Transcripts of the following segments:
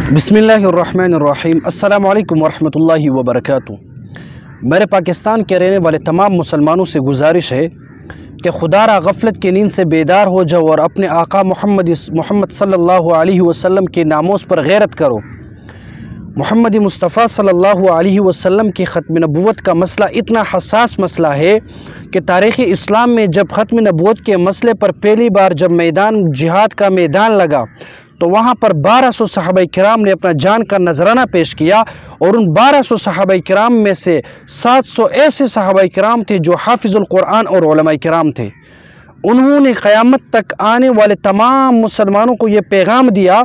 बिस्मिल्लाहिर्रहमानिर्रहीम। अस्सलामु अलैकुम वरहमतुल्लाहि वबरकातुहू। मेरे पाकिस्तान के रहने वाले तमाम मुसलमानों से गुजारिश है कि खुदारा गफलत की नींद से बेदार हो जाओ और अपने आका मोहम्मद सल्लल्लाहु अलैहि वसल्लम के नामोस पर गैरत करो। मोहम्मद मुस्तफ़ा सल्लल्लाहु अलैहि वसल्लम की ख़त्म नबूवत का मसला इतना हसास मसला है कि तारीख़ इस्लाम में जब ख़त्म नबूवत के मसले पर पहली बार जब मैदान जिहाद का मैदान लगा तो वहाँ पर 1200 सहाबाए किराम ने अपना जान का नजराना पेश किया और उन 1200 सहाबाए किराम में से 700 ऐसे सहाबाए किराम थे जो हाफिज़ुल कुरान और उलमाए किराम थे। उन्होंने क़यामत तक आने वाले तमाम मुसलमानों को ये पैगाम दिया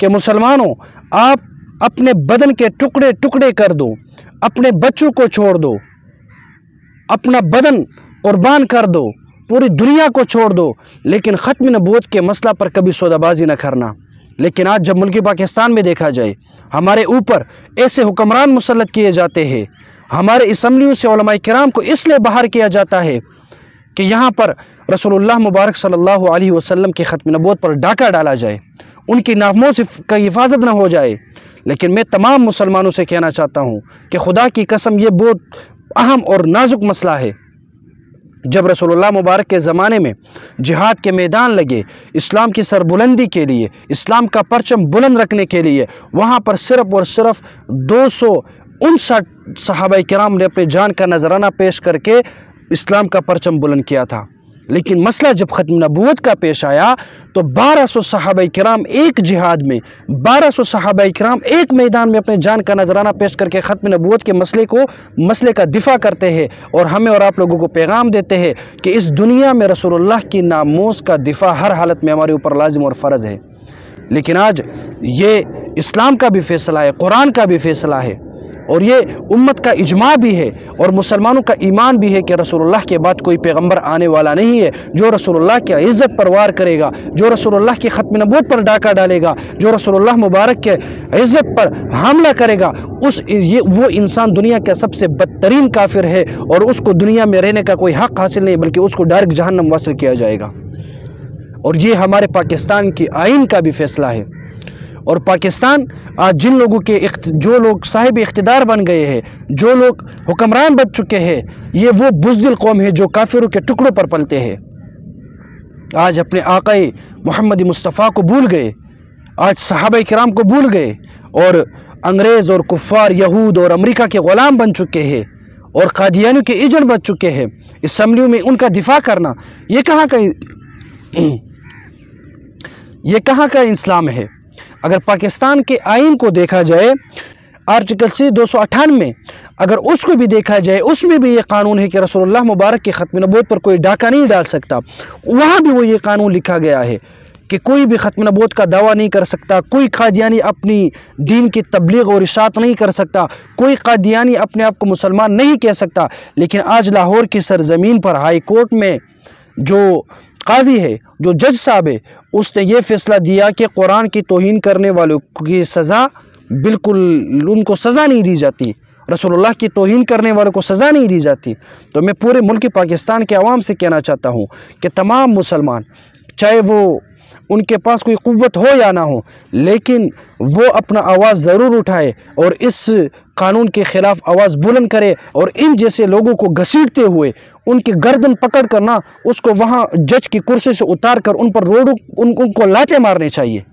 कि मुसलमानों, आप अपने बदन के टुकड़े टुकड़े कर दो, अपने बच्चों को छोड़ दो, अपना बदन कुर्बान कर दो, पूरी दुनिया को छोड़ दो, लेकिन ख़त्म नबूवत के मसला पर कभी सौदाबाजी न करना। लेकिन आज जब मुल्क पाकिस्तान में देखा जाए, हमारे ऊपर ऐसे हुक्मरान मुसल्लत किए जाते हैं, हमारे असम्बलियों से उलमाए किराम को इसलिए बाहर किया जाता है कि यहाँ पर रसूलुल्लाह मुबारक सल्लल्लाहु अलैहि वसल्लम की ख़त्म नबूवत पर डाका डाला जाए, उनकी नामों से का हिफाजत न हो जाए। लेकिन मैं तमाम मुसलमानों से कहना चाहता हूँ कि खुदा की कसम ये बहुत अहम और नाजुक मसला है। जब रसूलुल्लाह मुबारक के ज़माने में जिहाद के मैदान लगे, इस्लाम की सरबुलंदी के लिए, इस्लाम का परचम बुलंद रखने के लिए, वहाँ पर सिर्फ़ और सिर्फ 259 सहाबाए किराम ने अपने जान का नजराना पेश करके इस्लाम का परचम बुलंद किया था। लेकिन मसला जब ख़त्म नबूवत का पेश आया तो 1200 सहाबाए किराम एक जिहाद में, 1200 सहाबाए किराम एक मैदान में अपने जान का नजराना पेश करके ख़त्म नबूवत के मसले का दिफा करते हैं और हमें और आप लोगों को पैगाम देते हैं कि इस दुनिया में रसूलुल्लाह की नामोस का दिफा हर हालत में हमारे ऊपर लाजिम और फ़र्ज़ है। लेकिन आज ये इस्लाम का भी फ़ैसला है, कुरान का भी फ़ैसला है और ये उम्मत का इजमा भी है और मुसलमानों का ईमान भी है कि रसूलुल्लाह के बाद कोई पैगंबर आने वाला नहीं है जो रसूलुल्लाह की इज़्ज़त पर वार करेगा, जो रसूलुल्लाह की ख़त्म नबूवत पर डाका डालेगा, जो रसूलुल्लाह मुबारक के इज़्ज़त पर हमला करेगा। वो इंसान दुनिया का सबसे बदतरीन काफिर है और उसको दुनिया में रहने का कोई हक़ हासिल नहीं, बल्कि उसको डायरेक्ट जहन्नम वासिल किया जाएगा। और ये हमारे पाकिस्तान की आइन का भी फ़ैसला है। और पाकिस्तान आज जिन लोगों के जो लोग साहिब इख्तिदार बन गए हैं, जो लोग हुक्मरान बन चुके हैं, ये वो बुज़दिल कौम है जो काफिरों के टुकड़ों पर पलते हैं। आज अपने आक़ाए मोहम्मद मुस्तफ़ा को भूल गए, आज सहाबाए किराम को भूल गए और अंग्रेज़ और कुफ़ार, यहूद और अमेरिका के ग़ुलाम बन चुके हैं और कादियानियों के एजेंट बन चुके हैं। असम्बलियों में उनका दिफा करना ये कहाँ का इस्लाम है? अगर पाकिस्तान के आइन को देखा जाए, आर्टिकल से 298 अगर उसको भी देखा जाए, उसमें भी ये कानून है कि रसूलुल्लाह मुबारक की ख़त्म नबूवत पर कोई डाका नहीं डाल सकता। वहाँ भी वो ये कानून लिखा गया है कि कोई भी ख़त्म नबूवत का दावा नहीं कर सकता, कोई कादियानी अपनी दीन की तबलीग और इशाअत नहीं कर सकता, कोई कादियानी अपने आप को मुसलमान नहीं कह सकता। लेकिन आज लाहौर की सरज़मीन पर हाई कोर्ट में जो काजी है, जो जज साहब है, उसने ये फ़ैसला दिया कि कुरान की तौहीन करने वालों की सज़ा बिल्कुल उनको सज़ा नहीं दी जाती, रसूलुल्लाह की तौहीन करने वालों को सज़ा नहीं दी जाती। तो मैं पूरे मुल्क पाकिस्तान के अवाम से कहना चाहता हूँ कि तमाम मुसलमान, चाहे वो उनके पास कोई क़ुव्वत हो या ना हो, लेकिन वो अपना आवाज़ ज़रूर उठाए और इस कानून के ख़िलाफ़ आवाज़ बुलंद करे और इन जैसे लोगों को घसीटते हुए उनकी गर्दन पकड़ कर ना उसको वहाँ जज की कुर्सी से उतार कर उन पर उनको लाते मारने चाहिए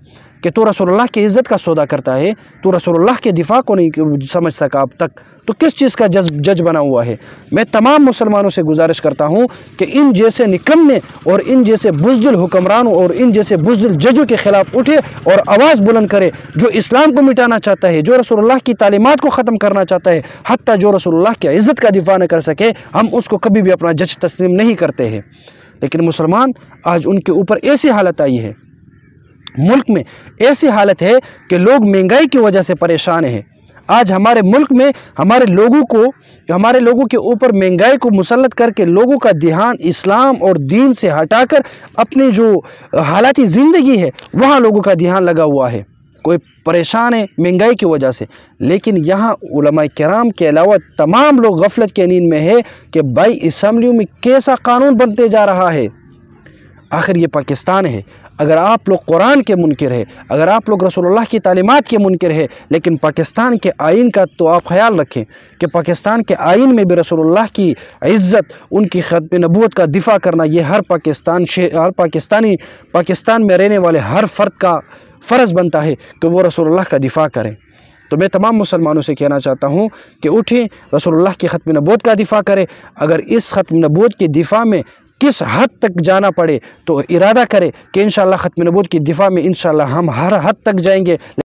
कि तू रसूलुल्लाह की इज़्ज़त का सौदा करता है, तू रसूलुल्लाह के दिफा को नहीं समझ सका अब तक, तो किस चीज़ का जज बना हुआ है। मैं तमाम मुसलमानों से गुजारिश करता हूँ कि इन जैसे निकम्मे और इन जैसे बुज़दिल हुक्मरानों और इन जैसे बुज़दिल जजों के ख़िलाफ़ उठे और आवाज़ बुलंद करे। जो इस्लाम को मिटाना चाहता है, जो रसूलुल्लाह की तालीमात को ख़त्म करना चाहता है, हत्ता जो रसूलुल्लाह की इज़्ज़त का दिफा न कर सके, हम उसको कभी भी अपना जज तस्लीम नहीं करते हैं। लेकिन मुसलमान आज उनके ऊपर ऐसी हालत आई है, मुल्क में ऐसी हालत है कि लोग महंगाई की वजह से परेशान हैं। आज हमारे मुल्क में हमारे लोगों के ऊपर महंगाई को मुसल्लत करके लोगों का ध्यान इस्लाम और दीन से हटाकर अपनी जो हालाती ज़िंदगी है वहाँ लोगों का ध्यान लगा हुआ है। कोई परेशान है महंगाई की वजह से, लेकिन यहाँ उलमाए किराम के अलावा तमाम लोग गफलत के नींद में है कि भाई असम्बलियों में कैसा कानून बनते जा रहा है। आखिर ये पाकिस्तान है, अगर आप लोग कुरान के मुनकिर है, अगर आप लोग रसूलुल्लाह की तालीमात के मुनकिर है, लेकिन पाकिस्तान के आइन का तो आप ख्याल रखें कि पाकिस्तान के आइन में भी रसूलुल्लाह की इज़्ज़त, उनकी ख़त्म नबूवत का दिफ़ा करना, ये हर पाकिस्तान में रहने वाले हर फ़र्द का फ़र्ज़ बनता है कि वो रसूलुल्लाह का दिफ़ा करें। तो मैं तमाम मुसलमानों से कहना चाहता हूँ कि उठें, रसूलुल्लाह की ख़त्म नबूवत का दिफ़ा करें। अगर इस ख़त्म नबूवत के दिफ़ा में किस हद तक जाना पड़े तो इरादा करें कि इंशाअल्लाह ख़त्म नबूवत की दिफ़ा में इंशाअल्लाह हम हर हद तक जाएंगे।